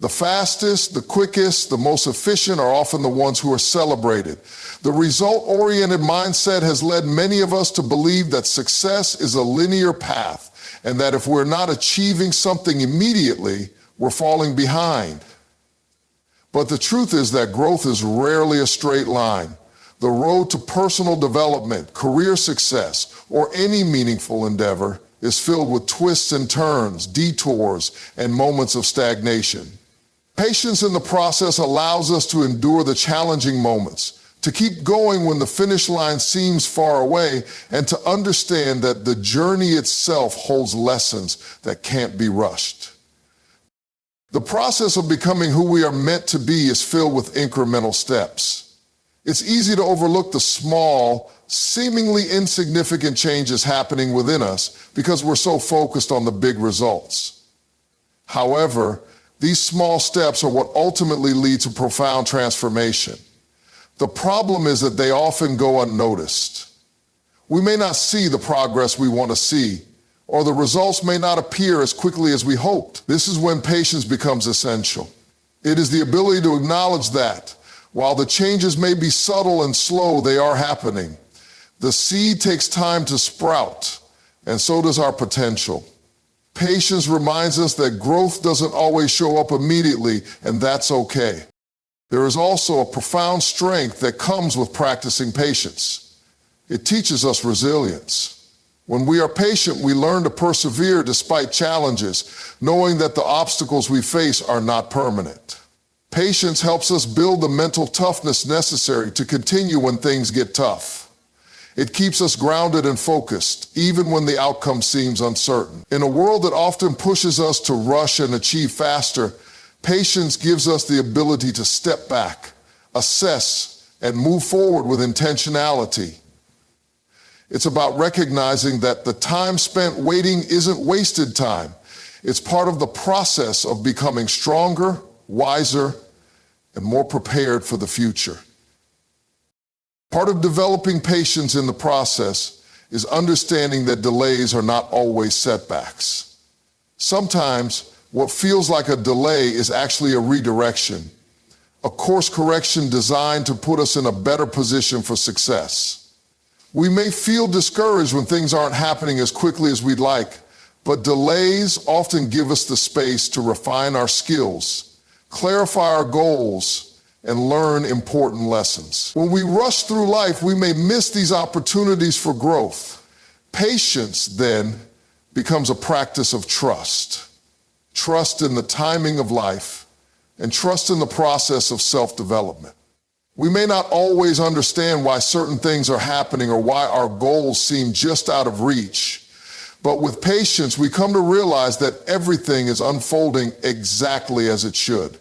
The fastest, the quickest, the most efficient are often the ones who are celebrated. The result-oriented mindset has led many of us to believe that success is a linear path, and that if we're not achieving something immediately, we're falling behind. But the truth is that growth is rarely a straight line. The road to personal development, career success, or any meaningful endeavor is filled with twists and turns, detours, and moments of stagnation. Patience in the process allows us to endure the challenging moments, to keep going when the finish line seems far away, and to understand that the journey itself holds lessons that can't be rushed. The process of becoming who we are meant to be is filled with incremental steps. It's easy to overlook the small, seemingly insignificant changes happening within us because we're so focused on the big results. However, these small steps are what ultimately lead to profound transformation. The problem is that they often go unnoticed. We may not see the progress we want to see, or the results may not appear as quickly as we hoped. This is when patience becomes essential. It is the ability to acknowledge that, while the changes may be subtle and slow, they are happening. The seed takes time to sprout, and so does our potential. Patience reminds us that growth doesn't always show up immediately, and that's okay. There is also a profound strength that comes with practicing patience. It teaches us resilience. When we are patient, we learn to persevere despite challenges, knowing that the obstacles we face are not permanent. Patience helps us build the mental toughness necessary to continue when things get tough. It keeps us grounded and focused, even when the outcome seems uncertain. In a world that often pushes us to rush and achieve faster, patience gives us the ability to step back, assess, and move forward with intentionality. It's about recognizing that the time spent waiting isn't wasted time. It's part of the process of becoming stronger, wiser, and more prepared for the future. Part of developing patience in the process is understanding that delays are not always setbacks. Sometimes what feels like a delay is actually a redirection, a course correction designed to put us in a better position for success. We may feel discouraged when things aren't happening as quickly as we'd like, but delays often give us the space to refine our skills, clarify our goals, and learn important lessons. When we rush through life, we may miss these opportunities for growth. Patience, then, becomes a practice of trust. Trust in the timing of life, and trust in the process of self-development. We may not always understand why certain things are happening or why our goals seem just out of reach. But with patience, we come to realize that everything is unfolding exactly as it should.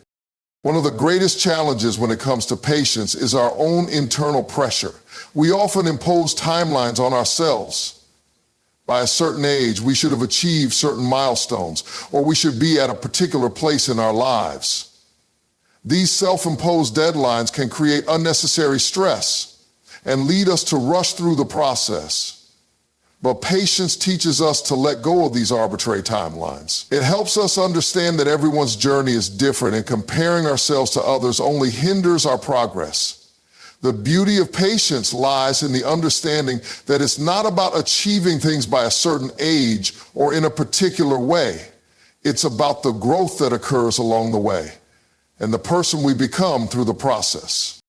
One of the greatest challenges when it comes to patience is our own internal pressure. We often impose timelines on ourselves. By a certain age, we should have achieved certain milestones, or we should be at a particular place in our lives. These self-imposed deadlines can create unnecessary stress and lead us to rush through the process. But patience teaches us to let go of these arbitrary timelines. It helps us understand that everyone's journey is different, and comparing ourselves to others only hinders our progress. The beauty of patience lies in the understanding that it's not about achieving things by a certain age or in a particular way. It's about the growth that occurs along the way and the person we become through the process.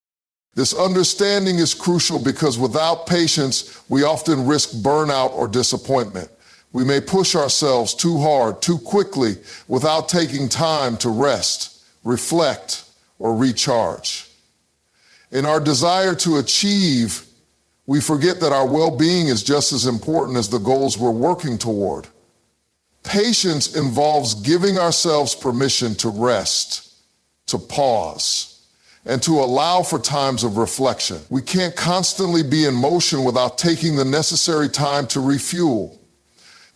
This understanding is crucial because without patience, we often risk burnout or disappointment. We may push ourselves too hard, too quickly, without taking time to rest, reflect, or recharge. In our desire to achieve, we forget that our well-being is just as important as the goals we're working toward. Patience involves giving ourselves permission to rest, to pause, and to allow for times of reflection. We can't constantly be in motion without taking the necessary time to refuel.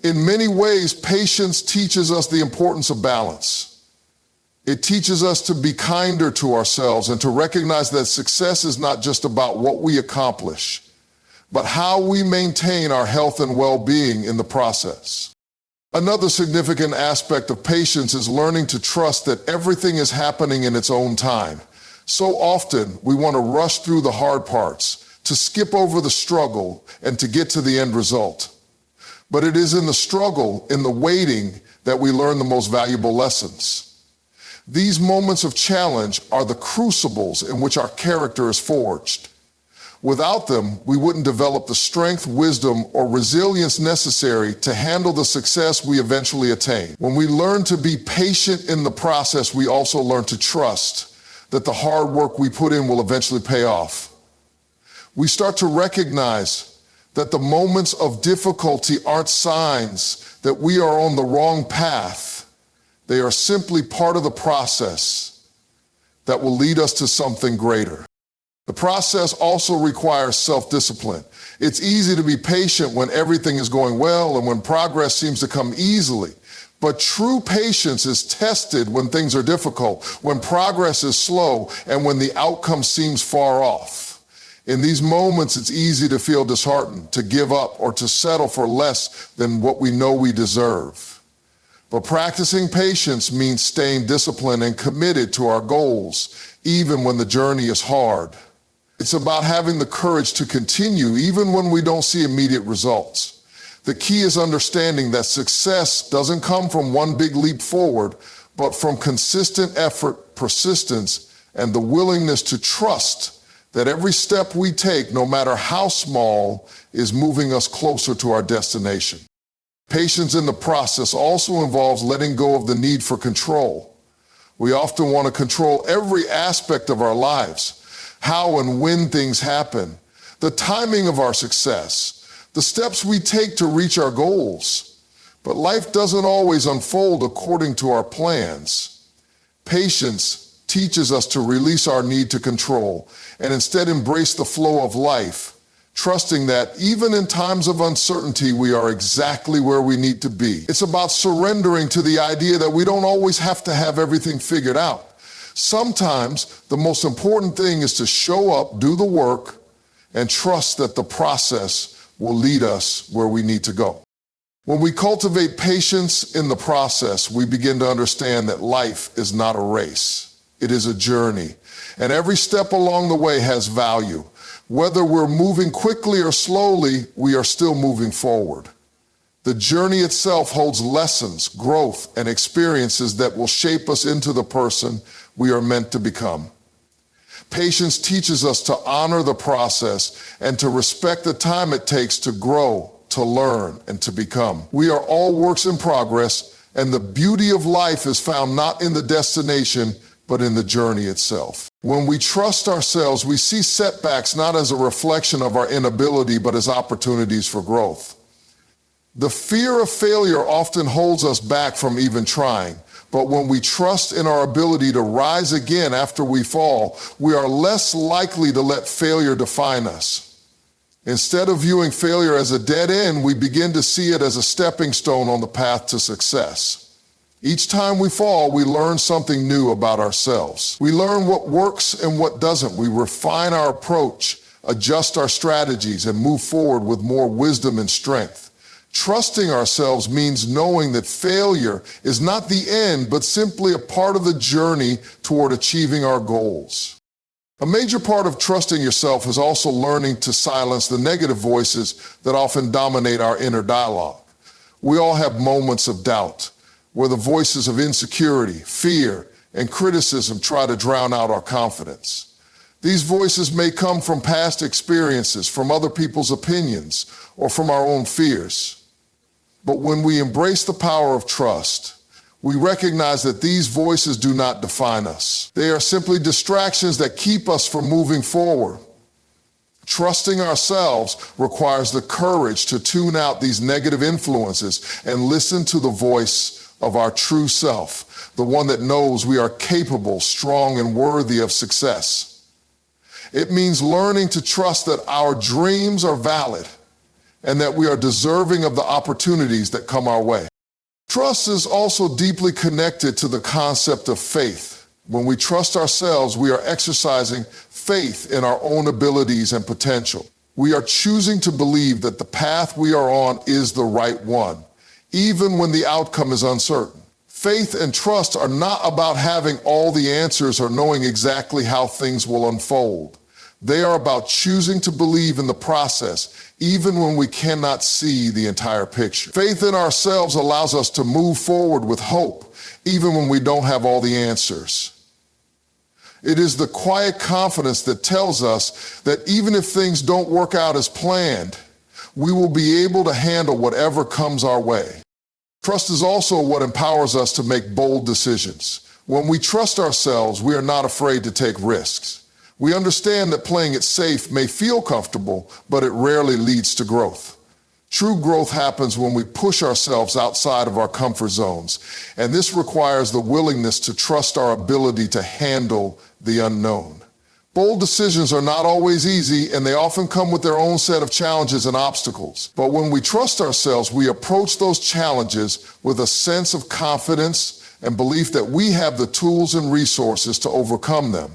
In many ways, patience teaches us the importance of balance. It teaches us to be kinder to ourselves and to recognize that success is not just about what we accomplish, but how we maintain our health and well-being in the process. Another significant aspect of patience is learning to trust that everything is happening in its own time. So often, we want to rush through the hard parts, to skip over the struggle, and to get to the end result. But it is in the struggle, in the waiting, that we learn the most valuable lessons. These moments of challenge are the crucibles in which our character is forged. Without them, we wouldn't develop the strength, wisdom, or resilience necessary to handle the success we eventually attain. When we learn to be patient in the process, we also learn to trust that the hard work we put in will eventually pay off. We start to recognize that the moments of difficulty aren't signs that we are on the wrong path. They are simply part of the process that will lead us to something greater. The process also requires self-discipline. It's easy to be patient when everything is going well and when progress seems to come easily. But true patience is tested when things are difficult, when progress is slow, and when the outcome seems far off. In these moments, it's easy to feel disheartened, to give up, or to settle for less than what we know we deserve. But practicing patience means staying disciplined and committed to our goals, even when the journey is hard. It's about having the courage to continue even when we don't see immediate results. The key is understanding that success doesn't come from one big leap forward, but from consistent effort, persistence, and the willingness to trust that every step we take, no matter how small, is moving us closer to our destination. Patience in the process also involves letting go of the need for control. We often want to control every aspect of our lives. How and when things happen, the timing of our success, the steps we take to reach our goals. But life doesn't always unfold according to our plans. Patience teaches us to release our need to control and instead embrace the flow of life, trusting that even in times of uncertainty, we are exactly where we need to be. It's about surrendering to the idea that we don't always have to have everything figured out. Sometimes the most important thing is to show up, do the work, and trust that the process will lead us where we need to go. When we cultivate patience in the process, we begin to understand that life is not a race. It is a journey, and every step along the way has value. Whether we're moving quickly or slowly, we are still moving forward. The journey itself holds lessons, growth, and experiences that will shape us into the person we are meant to become. Patience teaches us to honor the process and to respect the time it takes to grow, to learn, and to become. We are all works in progress, and the beauty of life is found not in the destination, but in the journey itself. When we trust ourselves, we see setbacks not as a reflection of our inability, but as opportunities for growth. The fear of failure often holds us back from even trying, but when we trust in our ability to rise again after we fall, we are less likely to let failure define us. Instead of viewing failure as a dead end, we begin to see it as a stepping stone on the path to success. Each time we fall, we learn something new about ourselves. We learn what works and what doesn't. We refine our approach, adjust our strategies, and move forward with more wisdom and strength. Trusting ourselves means knowing that failure is not the end, but simply a part of the journey toward achieving our goals. A major part of trusting yourself is also learning to silence the negative voices that often dominate our inner dialogue. We all have moments of doubt, where the voices of insecurity, fear, and criticism try to drown out our confidence. These voices may come from past experiences, from other people's opinions, or from our own fears. But when we embrace the power of trust, we recognize that these voices do not define us. They are simply distractions that keep us from moving forward. Trusting ourselves requires the courage to tune out these negative influences and listen to the voice of our true self, the one that knows we are capable, strong, and worthy of success. It means learning to trust that our dreams are valid and that we are deserving of the opportunities that come our way. Trust is also deeply connected to the concept of faith. When we trust ourselves, we are exercising faith in our own abilities and potential. We are choosing to believe that the path we are on is the right one, even when the outcome is uncertain. Faith and trust are not about having all the answers or knowing exactly how things will unfold. They are about choosing to believe in the process, even when we cannot see the entire picture. Faith in ourselves allows us to move forward with hope, even when we don't have all the answers. It is the quiet confidence that tells us that even if things don't work out as planned, we will be able to handle whatever comes our way. Trust is also what empowers us to make bold decisions. When we trust ourselves, we are not afraid to take risks. We understand that playing it safe may feel comfortable, but it rarely leads to growth. True growth happens when we push ourselves outside of our comfort zones, and this requires the willingness to trust our ability to handle the unknown. Bold decisions are not always easy, and they often come with their own set of challenges and obstacles. But when we trust ourselves, we approach those challenges with a sense of confidence and belief that we have the tools and resources to overcome them.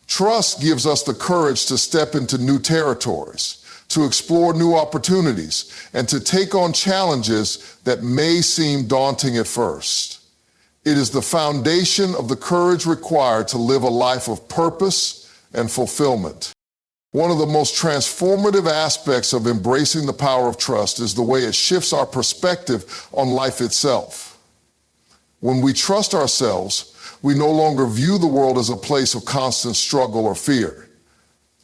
Trust gives us the courage to step into new territories, to explore new opportunities, and to take on challenges that may seem daunting at first. It is the foundation of the courage required to live a life of purpose and fulfillment. One of the most transformative aspects of embracing the power of trust is the way it shifts our perspective on life itself. When we trust ourselves, we no longer view the world as a place of constant struggle or fear.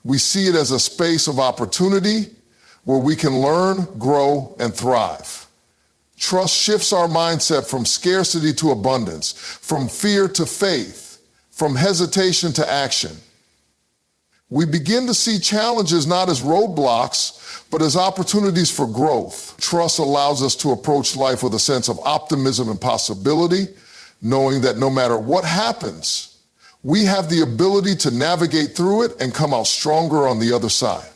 We see it as a space of opportunity where we can learn, grow, and thrive. Trust shifts our mindset from scarcity to abundance, from fear to faith, from hesitation to action. We begin to see challenges not as roadblocks, but as opportunities for growth. Trust allows us to approach life with a sense of optimism and possibility, knowing that no matter what happens, we have the ability to navigate through it and come out stronger on the other side.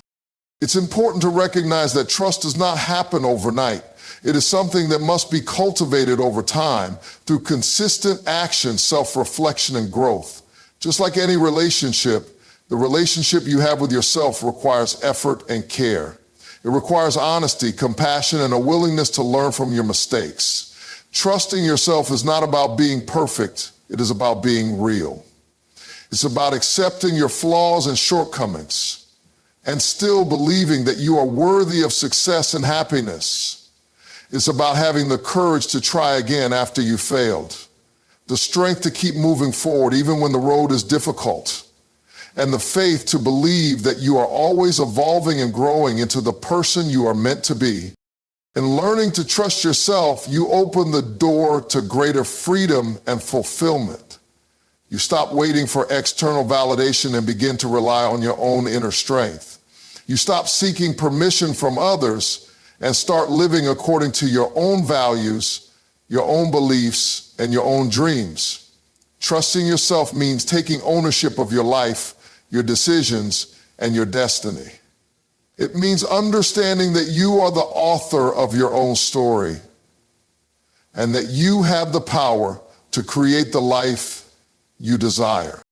It's important to recognize that trust does not happen overnight. It is something that must be cultivated over time through consistent action, self-reflection, and growth. Just like any relationship, the relationship you have with yourself requires effort and care. It requires honesty, compassion, and a willingness to learn from your mistakes. Trusting yourself is not about being perfect. It is about being real. It's about accepting your flaws and shortcomings and still believing that you are worthy of success and happiness. It's about having the courage to try again after you failed, the strength to keep moving forward even when the road is difficult, and the faith to believe that you are always evolving and growing into the person you are meant to be. In learning to trust yourself, you open the door to greater freedom and fulfillment. You stop waiting for external validation and begin to rely on your own inner strength. You stop seeking permission from others and start living according to your own values, your own beliefs, and your own dreams. Trusting yourself means taking ownership of your life, your decisions, and your destiny. It means understanding that you are the author of your own story and that you have the power to create the life you desire.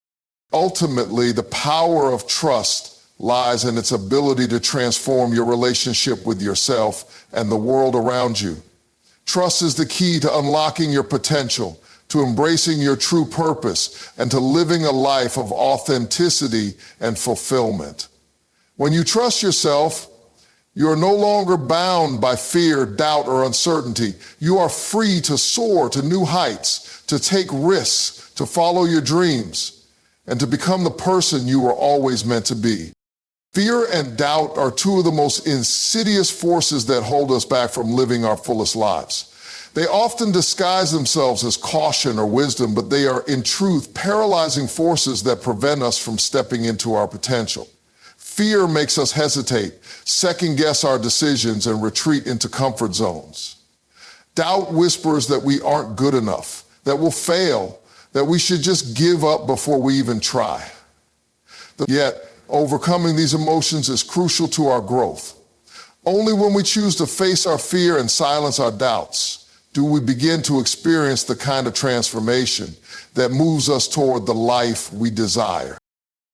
Ultimately, the power of trust lies in its ability to transform your relationship with yourself and the world around you. Trust is the key to unlocking your potential, to embracing your true purpose, and to living a life of authenticity and fulfillment. When you trust yourself, you are no longer bound by fear, doubt, or uncertainty. You are free to soar to new heights, to take risks, to follow your dreams, and to become the person you were always meant to be. Fear and doubt are two of the most insidious forces that hold us back from living our fullest lives. They often disguise themselves as caution or wisdom, but they are in truth paralyzing forces that prevent us from stepping into our potential. Fear makes us hesitate, second-guess our decisions, and retreat into comfort zones. Doubt whispers that we aren't good enough, that we'll fail, that we should just give up before we even try. Yet, overcoming these emotions is crucial to our growth. Only when we choose to face our fear and silence our doubts do we begin to experience the kind of transformation that moves us toward the life we desire.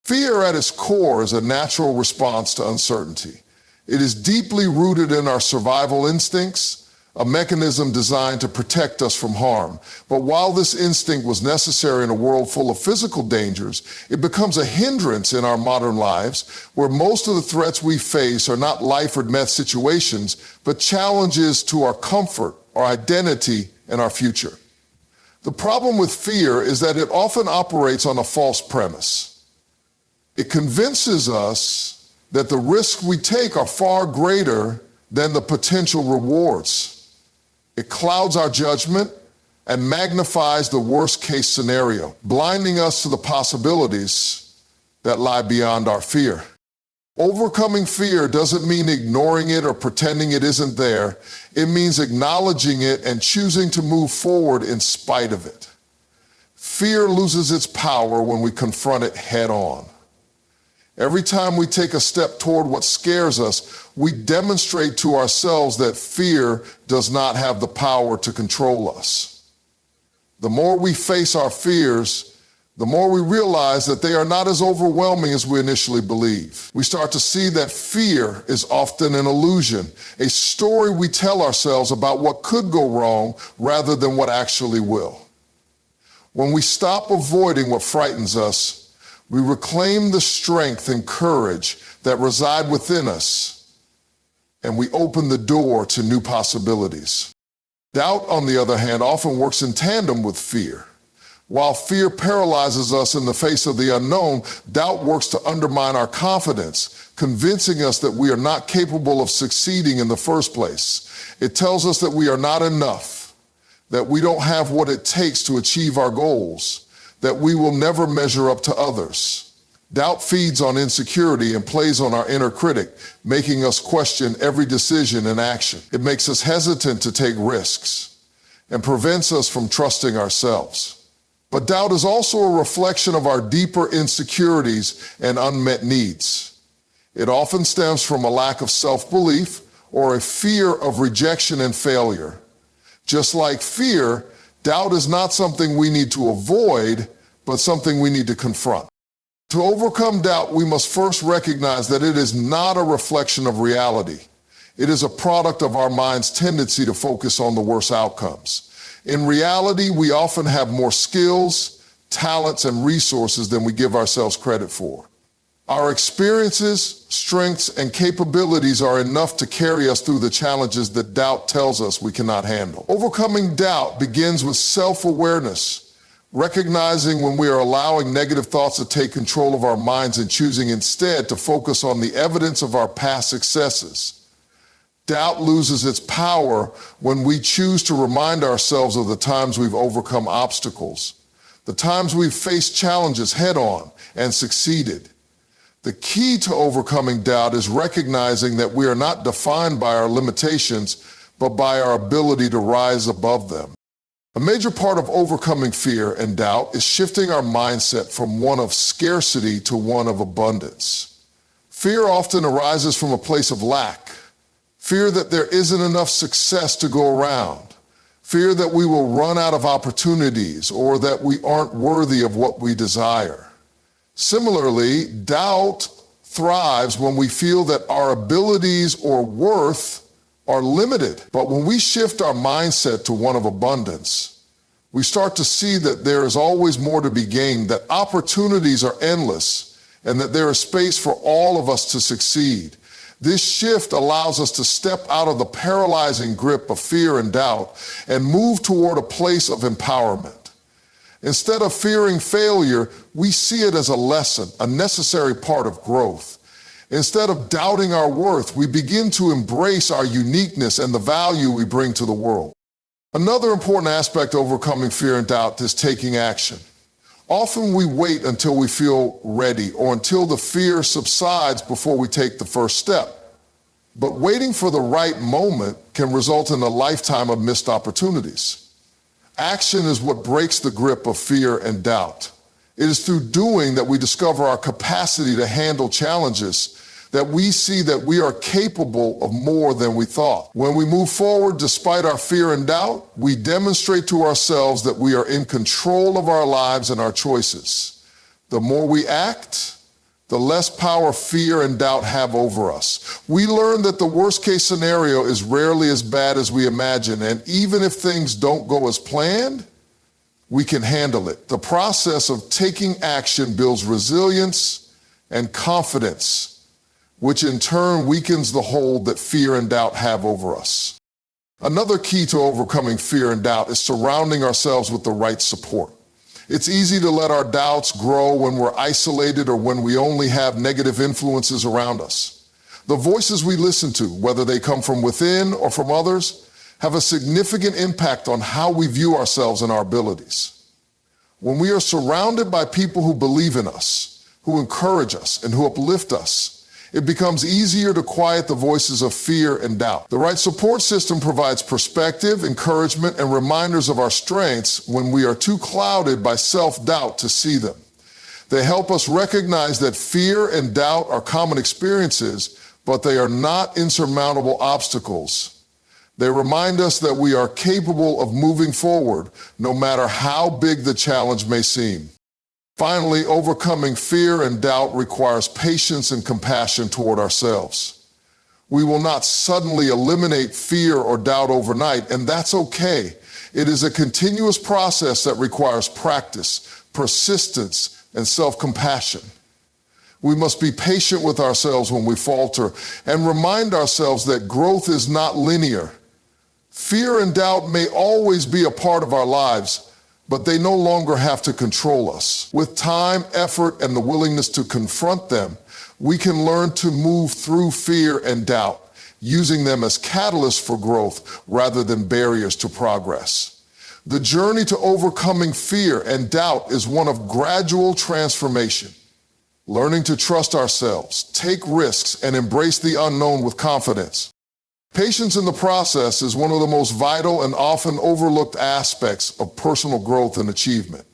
Fear at its core is a natural response to uncertainty. It is deeply rooted in our survival instincts, a mechanism designed to protect us from harm. But while this instinct was necessary in a world full of physical dangers, it becomes a hindrance in our modern lives, where most of the threats we face are not life or death situations, but challenges to our comfort, our identity, and our future. The problem with fear is that it often operates on a false premise. It convinces us that the risks we take are far greater than the potential rewards. It clouds our judgment and magnifies the worst-case scenario, blinding us to the possibilities that lie beyond our fear. Overcoming fear doesn't mean ignoring it or pretending it isn't there. It means acknowledging it and choosing to move forward in spite of it. Fear loses its power when we confront it head-on. Every time we take a step toward what scares us, we demonstrate to ourselves that fear does not have the power to control us. The more we face our fears, the more we realize that they are not as overwhelming as we initially believe. We start to see that fear is often an illusion, a story we tell ourselves about what could go wrong rather than what actually will. When we stop avoiding what frightens us, we reclaim the strength and courage that reside within us, and we open the door to new possibilities. Doubt, on the other hand, often works in tandem with fear. While fear paralyzes us in the face of the unknown, doubt works to undermine our confidence, convincing us that we are not capable of succeeding in the first place. It tells us that we are not enough, that we don't have what it takes to achieve our goals, that we will never measure up to others. Doubt feeds on insecurity and plays on our inner critic, making us question every decision and action. It makes us hesitant to take risks and prevents us from trusting ourselves. But doubt is also a reflection of our deeper insecurities and unmet needs. It often stems from a lack of self-belief or a fear of rejection and failure. Just like fear, doubt is not something we need to avoid, but something we need to confront. To overcome doubt, we must first recognize that it is not a reflection of reality. It is a product of our mind's tendency to focus on the worst outcomes. In reality, we often have more skills, talents, and resources than we give ourselves credit for. Our experiences, strengths, and capabilities are enough to carry us through the challenges that doubt tells us we cannot handle. Overcoming doubt begins with self-awareness, recognizing when we are allowing negative thoughts to take control of our minds and choosing instead to focus on the evidence of our past successes. Doubt loses its power when we choose to remind ourselves of the times we've overcome obstacles, the times we've faced challenges head-on and succeeded. The key to overcoming doubt is recognizing that we are not defined by our limitations, but by our ability to rise above them. A major part of overcoming fear and doubt is shifting our mindset from one of scarcity to one of abundance. Fear often arises from a place of lack, fear that there isn't enough success to go around, fear that we will run out of opportunities or that we aren't worthy of what we desire. Similarly, doubt thrives when we feel that our abilities or worth are limited. But when we shift our mindset to one of abundance, we start to see that there is always more to be gained, that opportunities are endless, and that there is space for all of us to succeed. This shift allows us to step out of the paralyzing grip of fear and doubt and move toward a place of empowerment. Instead of fearing failure, we see it as a lesson, a necessary part of growth. Instead of doubting our worth, we begin to embrace our uniqueness and the value we bring to the world. Another important aspect of overcoming fear and doubt is taking action. Often we wait until we feel ready or until the fear subsides before we take the first step. But waiting for the right moment can result in a lifetime of missed opportunities. Action is what breaks the grip of fear and doubt. It is through doing that we discover our capacity to handle challenges, that we see that we are capable of more than we thought. When we move forward despite our fear and doubt, we demonstrate to ourselves that we are in control of our lives and our choices. The more we act, the less power fear and doubt have over us. We learn that the worst case scenario is rarely as bad as we imagine, and even if things don't go as planned, we can handle it. The process of taking action builds resilience and confidence, which in turn weakens the hold that fear and doubt have over us. Another key to overcoming fear and doubt is surrounding ourselves with the right support. It's easy to let our doubts grow when we're isolated or when we only have negative influences around us. The voices we listen to, whether they come from within or from others, have a significant impact on how we view ourselves and our abilities. When we are surrounded by people who believe in us, who encourage us, and who uplift us, it becomes easier to quiet the voices of fear and doubt. The right support system provides perspective, encouragement, and reminders of our strengths when we are too clouded by self-doubt to see them. They help us recognize that fear and doubt are common experiences, but they are not insurmountable obstacles. They remind us that we are capable of moving forward, no matter how big the challenge may seem. Finally, overcoming fear and doubt requires patience and compassion toward ourselves. We will not suddenly eliminate fear or doubt overnight, and that's okay. It is a continuous process that requires practice, persistence, and self-compassion. We must be patient with ourselves when we falter and remind ourselves that growth is not linear. Fear and doubt may always be a part of our lives, but they no longer have to control us. With time, effort, and the willingness to confront them, we can learn to move through fear and doubt, using them as catalysts for growth rather than barriers to progress. The journey to overcoming fear and doubt is one of gradual transformation. Learning to trust ourselves, take risks, and embrace the unknown with confidence. Patience in the process is one of the most vital and often overlooked aspects of personal growth and achievement.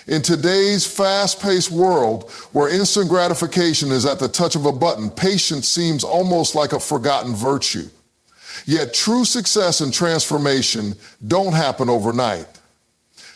In today's fast-paced world, where instant gratification is at the touch of a button, patience seems almost like a forgotten virtue. Yet true success and transformation don't happen overnight.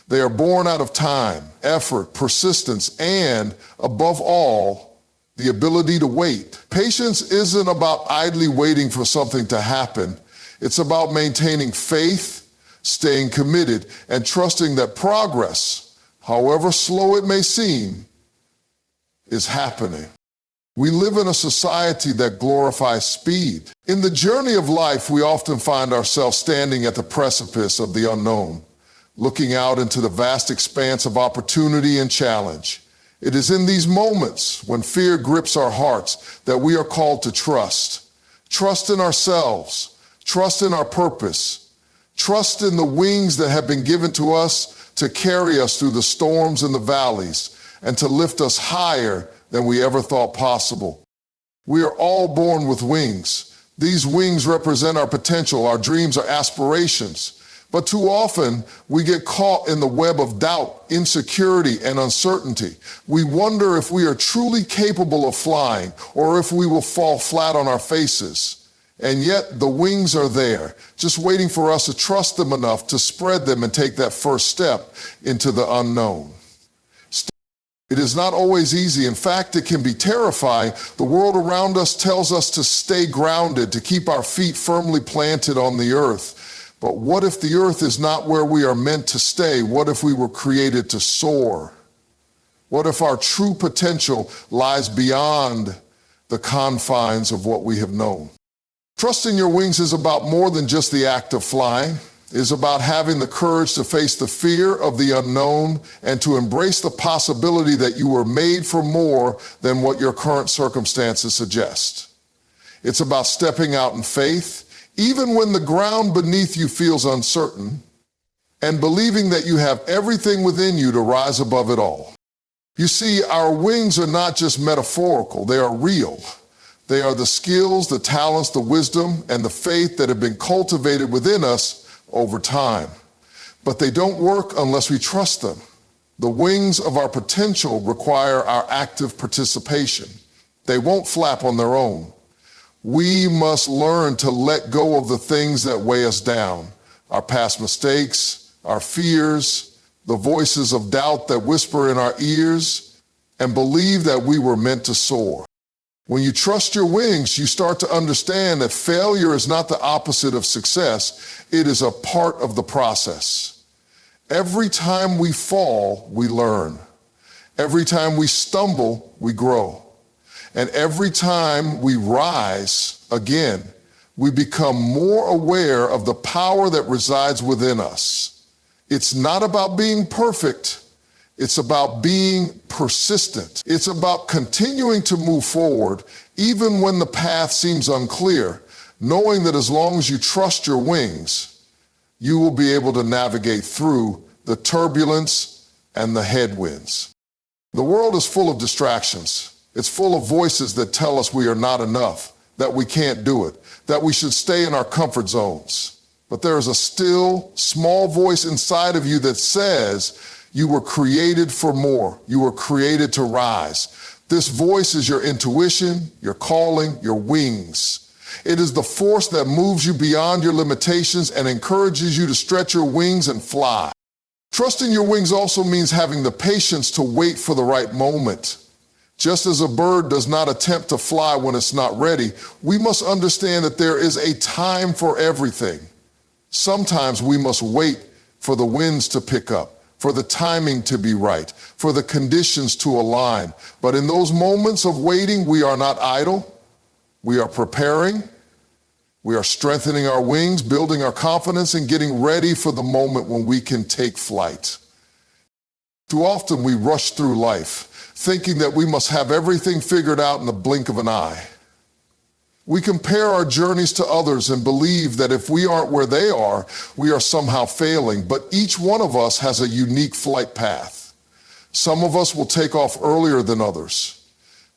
They are born out of time, effort, persistence, and, above all, the ability to wait. Patience isn't about idly waiting for something to happen. It's about maintaining faith, staying committed, and trusting that progress, however slow it may seem, is happening. We live in a society that glorifies speed. In the journey of life, we often find ourselves standing at the precipice of the unknown, looking out into the vast expanse of opportunity and challenge. It is in these moments when fear grips our hearts that we are called to trust. Trust in ourselves, trust in our purpose, trust in the wings that have been given to us to carry us through the storms and the valleys and to lift us higher than we ever thought possible. We are all born with wings. These wings represent our potential, our dreams, our aspirations. But too often, we get caught in the web of doubt, insecurity, and uncertainty. We wonder if we are truly capable of flying or if we will fall flat on our faces. And yet, the wings are there, just waiting for us to trust them enough to spread them and take that first step into the unknown. It is not always easy. In fact, it can be terrifying. The world around us tells us to stay grounded, to keep our feet firmly planted on the earth. But what if the earth is not where we are meant to stay? What if we were created to soar? What if our true potential lies beyond the confines of what we have known? Trusting your wings is about more than just the act of flying. It is about having the courage to face the fear of the unknown and to embrace the possibility that you were made for more than what your current circumstances suggest. It's about stepping out in faith, even when the ground beneath you feels uncertain, and believing that you have everything within you to rise above it all. You see, our wings are not just metaphorical, they are real. They are the skills, the talents, the wisdom, and the faith that have been cultivated within us over time. But they don't work unless we trust them. The wings of our potential require our active participation. They won't flap on their own. We must learn to let go of the things that weigh us down, our past mistakes, our fears, the voices of doubt that whisper in our ears, and believe that we were meant to soar. When you trust your wings, you start to understand that failure is not the opposite of success. It is a part of the process. Every time we fall, we learn. Every time we stumble, we grow. And every time we rise again, we become more aware of the power that resides within us. It's not about being perfect. It's about being persistent. It's about continuing to move forward even when the path seems unclear, knowing that as long as you trust your wings, you will be able to navigate through the turbulence and the headwinds. The world is full of distractions. It's full of voices that tell us we are not enough, that we can't do it, that we should stay in our comfort zones. But there is a still, small voice inside of you that says you were created for more. You were created to rise. This voice is your intuition, your calling, your wings. It is the force that moves you beyond your limitations and encourages you to stretch your wings and fly. Trusting your wings also means having the patience to wait for the right moment. Just as a bird does not attempt to fly when it's not ready, we must understand that there is a time for everything. Sometimes we must wait for the winds to pick up, for the timing to be right, for the conditions to align. But in those moments of waiting, we are not idle. We are preparing. We are strengthening our wings, building our confidence, and getting ready for the moment when we can take flight. Too often we rush through life, thinking that we must have everything figured out in the blink of an eye. We compare our journeys to others and believe that if we aren't where they are, we are somehow failing. But each one of us has a unique flight path. Some of us will take off earlier than others,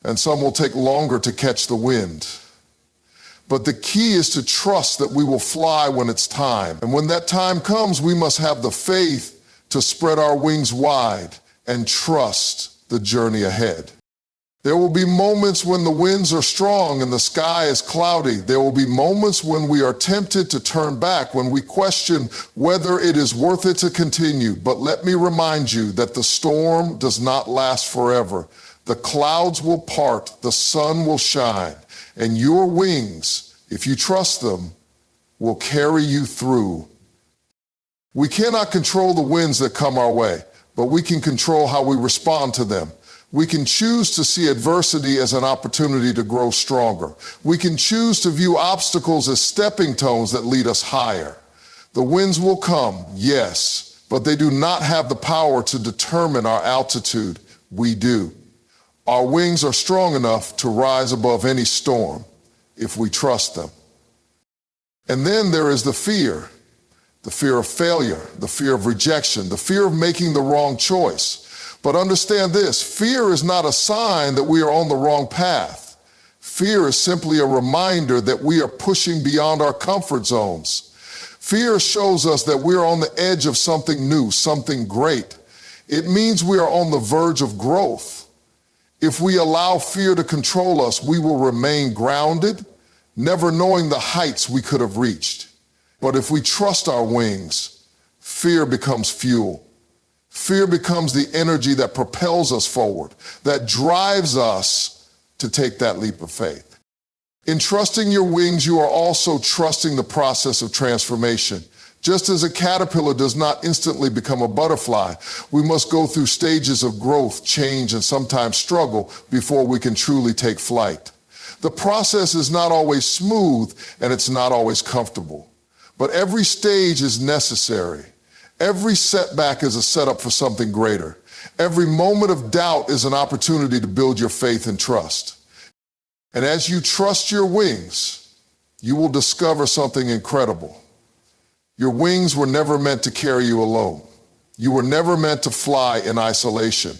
and some will take longer to catch the wind. But the key is to trust that we will fly when it's time. And when that time comes, we must have the faith to spread our wings wide and trust the journey ahead. There will be moments when the winds are strong and the sky is cloudy. There will be moments when we are tempted to turn back, when we question whether it is worth it to continue. But let me remind you that the storm does not last forever. The clouds will part, the sun will shine, and your wings, if you trust them, will carry you through. We cannot control the winds that come our way, but we can control how we respond to them. We can choose to see adversity as an opportunity to grow stronger. We can choose to view obstacles as stepping stones that lead us higher. The winds will come, yes, but they do not have the power to determine our altitude. We do. Our wings are strong enough to rise above any storm if we trust them. And then there is the fear of failure, the fear of rejection, the fear of making the wrong choice. But understand this, fear is not a sign that we are on the wrong path. Fear is simply a reminder that we are pushing beyond our comfort zones. Fear shows us that we are on the edge of something new, something great. It means we are on the verge of growth. If we allow fear to control us, we will remain grounded, never knowing the heights we could have reached. But if we trust our wings, fear becomes fuel. Fear becomes the energy that propels us forward, that drives us to take that leap of faith. In trusting your wings, you are also trusting the process of transformation. Just as a caterpillar does not instantly become a butterfly, we must go through stages of growth, change, and sometimes struggle before we can truly take flight. The process is not always smooth, and it's not always comfortable. But every stage is necessary. Every setback is a setup for something greater. Every moment of doubt is an opportunity to build your faith and trust. And as you trust your wings, you will discover something incredible. Your wings were never meant to carry you alone. You were never meant to fly in isolation.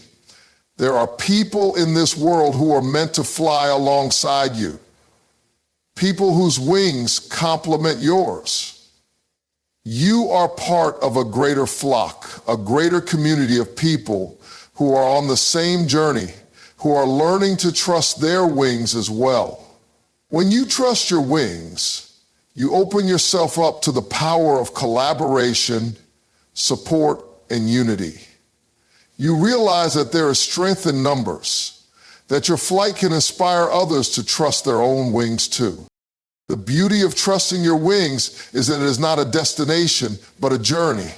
There are people in this world who are meant to fly alongside you. People whose wings complement yours. You are part of a greater flock, a greater community of people who are on the same journey, who are learning to trust their wings as well. When you trust your wings, you open yourself up to the power of collaboration, support, and unity. You realize that there is strength in numbers, that your flight can inspire others to trust their own wings too. The beauty of trusting your wings is that it is not a destination, but a journey.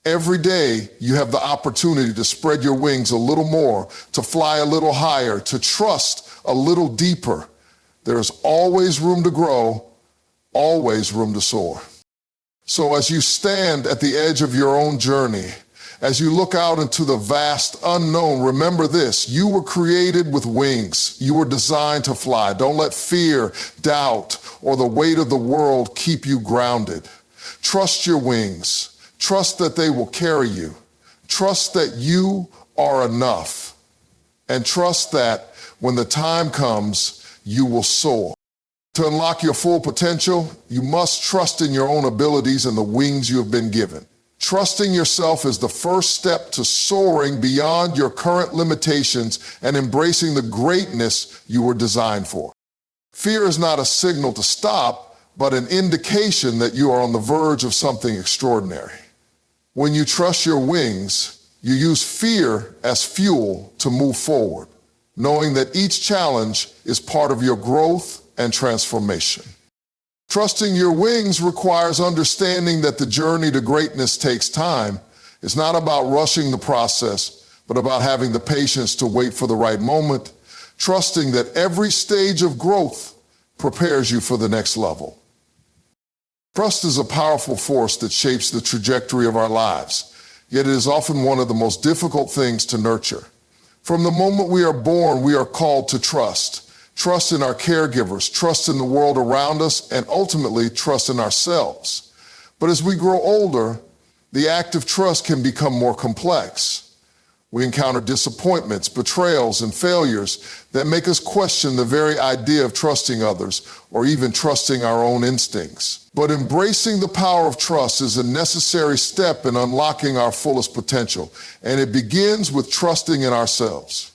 Every day, you have the opportunity to spread your wings a little more, to fly a little higher, to trust a little deeper. There is always room to grow, always room to soar. So as you stand at the edge of your own journey, as you look out into the vast unknown, remember this: you were created with wings. You were designed to fly. Don't let fear, doubt, or the weight of the world keep you grounded. Trust your wings. Trust that they will carry you. Trust that you are enough. And trust that when the time comes, you will soar. To unlock your full potential, you must trust in your own abilities and the wings you have been given. Trusting yourself is the first step to soaring beyond your current limitations and embracing the greatness you were designed for. Fear is not a signal to stop, but an indication that you are on the verge of something extraordinary. When you trust your wings, you use fear as fuel to move forward, knowing that each challenge is part of your growth and transformation. Trusting your wings requires understanding that the journey to greatness takes time. It's not about rushing the process, but about having the patience to wait for the right moment, trusting that every stage of growth prepares you for the next level. Trust is a powerful force that shapes the trajectory of our lives, yet it is often one of the most difficult things to nurture. From the moment we are born, we are called to trust. Trust in our caregivers, trust in the world around us, and ultimately trust in ourselves. But as we grow older, the act of trust can become more complex. We encounter disappointments, betrayals, and failures that make us question the very idea of trusting others or even trusting our own instincts. But embracing the power of trust is a necessary step in unlocking our fullest potential, and it begins with trusting in ourselves.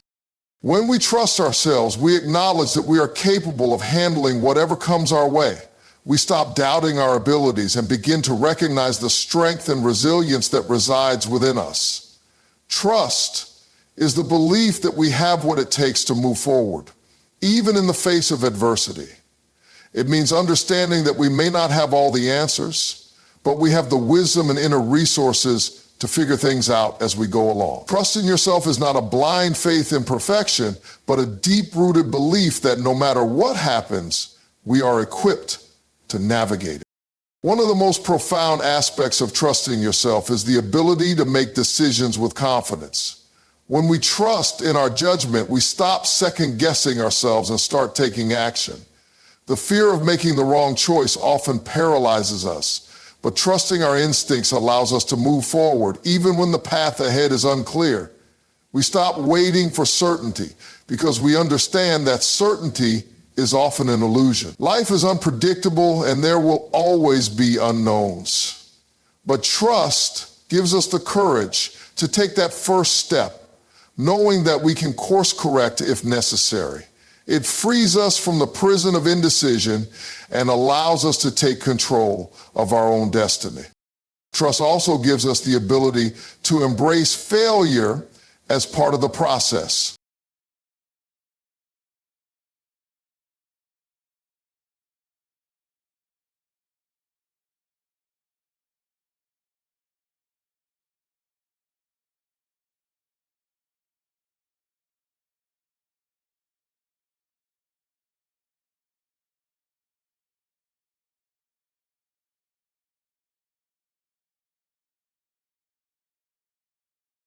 When we trust ourselves, we acknowledge that we are capable of handling whatever comes our way. We stop doubting our abilities and begin to recognize the strength and resilience that resides within us. Trust is the belief that we have what it takes to move forward, even in the face of adversity. It means understanding that we may not have all the answers, but we have the wisdom and inner resources to figure things out as we go along. Trusting yourself is not a blind faith in perfection, but a deep-rooted belief that no matter what happens, we are equipped to navigate it. One of the most profound aspects of trusting yourself is the ability to make decisions with confidence. When we trust in our judgment, we stop second-guessing ourselves and start taking action. The fear of making the wrong choice often paralyzes us, but trusting our instincts allows us to move forward, even when the path ahead is unclear. We stop waiting for certainty because we understand that certainty is often an illusion. Life is unpredictable and there will always be unknowns. But trust gives us the courage to take that first step, knowing that we can course correct if necessary. It frees us from the prison of indecision and allows us to take control of our own destiny. Trust also gives us the ability to embrace failure as part of the process.